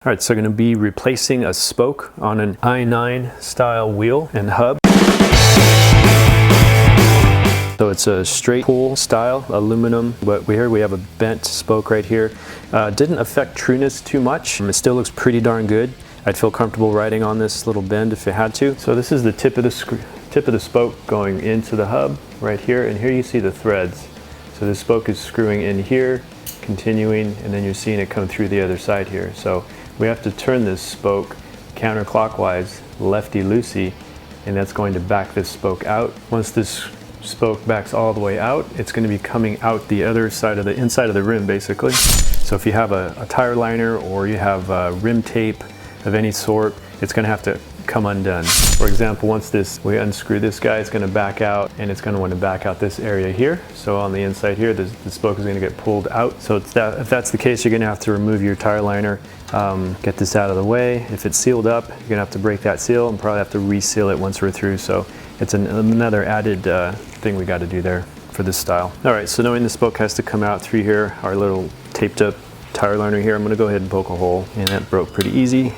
All right, so I'm going to be replacing a spoke on an i9 style wheel and hub. So it's a straight pull style aluminum, but here we have a bent spoke right here. Didn't affect trueness too much. It still looks pretty darn good. I'd feel comfortable riding on this little bend if it had to. So this is the tip of the spoke going into the hub right here, and here you see the threads. So the spoke is screwing in here, continuing, and then you're seeing it come through the other side here. So we have to turn this spoke counterclockwise, lefty-loosey, and that's going to back this spoke out. Once this spoke backs all the way out, it's going to be coming out the other side of the inside of the rim, basically. So if you have a tire liner or you have rim tape of any sort, it's going to have to come undone. For example, once we unscrew this guy, it's going to back out, and it's going to want to back out this area here. So on the inside here, the spoke is going to get pulled out. So if that's the case, you're going to have to remove your tire liner, get this out of the way. If it's sealed up, you're going to have to break that seal and probably have to reseal it once we're through. So it's another added thing we got to do there for this style. All right, so knowing the spoke has to come out through here, our little taped up tire liner here, I'm going to go ahead and poke a hole, and that broke pretty easy.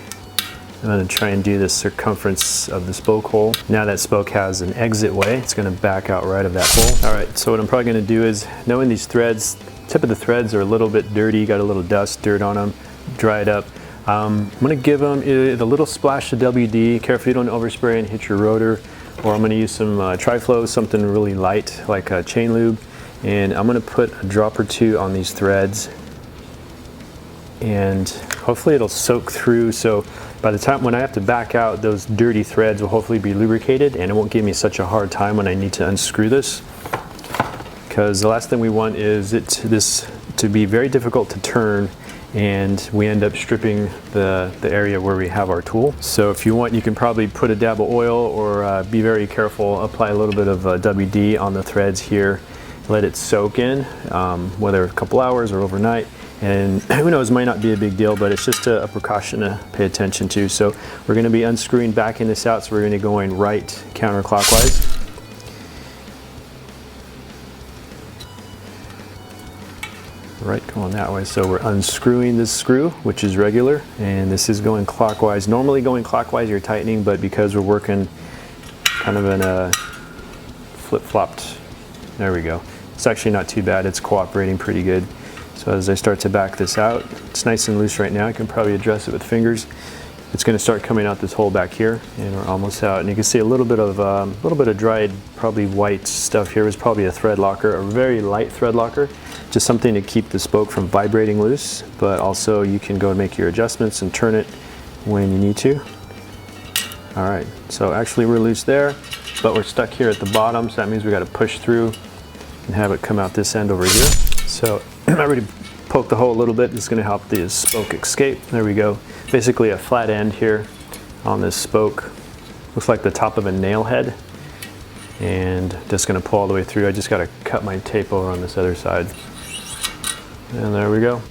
I'm going to try and do the circumference of the spoke hole. Now that spoke has an exit way, it's going to back out right of that hole. All right, so what I'm probably going to do is, knowing these threads, tip of the threads are a little bit dirty, got a little dust, dirt on them, dry it up. I'm going to give them a little splash of WD. Careful you don't overspray and hit your rotor. Or I'm going to use some Triflow, something really light like chain lube. And I'm going to put a drop or two on these threads. And hopefully it'll soak through, so by the time when I have to back out, those dirty threads will hopefully be lubricated, and it won't give me such a hard time when I need to unscrew this. Because the last thing we want is this to be very difficult to turn, and we end up stripping the area where we have our tool. So if you want, you can probably put a dab of oil, or be very careful, apply a little bit of WD on the threads here, let it soak in, whether a couple hours or overnight. And who knows, might not be a big deal, but it's just a precaution to pay attention to. So we're going to be unscrewing, backing this out, so we're going to be going right counterclockwise. Right, going that way. So we're unscrewing this screw, which is regular, and this is going clockwise. Normally going clockwise, you're tightening, but because we're working kind of in a flip-flopped, there we go. It's actually not too bad. It's cooperating pretty good. So as I start to back this out, it's nice and loose right now. I can probably adjust it with fingers. It's going to start coming out this hole back here, and we're almost out. And you can see a little bit of dried, probably white stuff here. Is probably a thread locker, a very light thread locker, just something to keep the spoke from vibrating loose. But also you can go and make your adjustments and turn it when you need to. All right, so actually we're loose there, but we're stuck here at the bottom, so that means we got to push through and have it come out this end over here. So I already poked the hole a little bit. It's going to help the spoke escape. There we go. Basically a flat end here on this spoke. Looks like the top of a nail head. And just going to pull all the way through. I just got to cut my tape over on this other side. And there we go.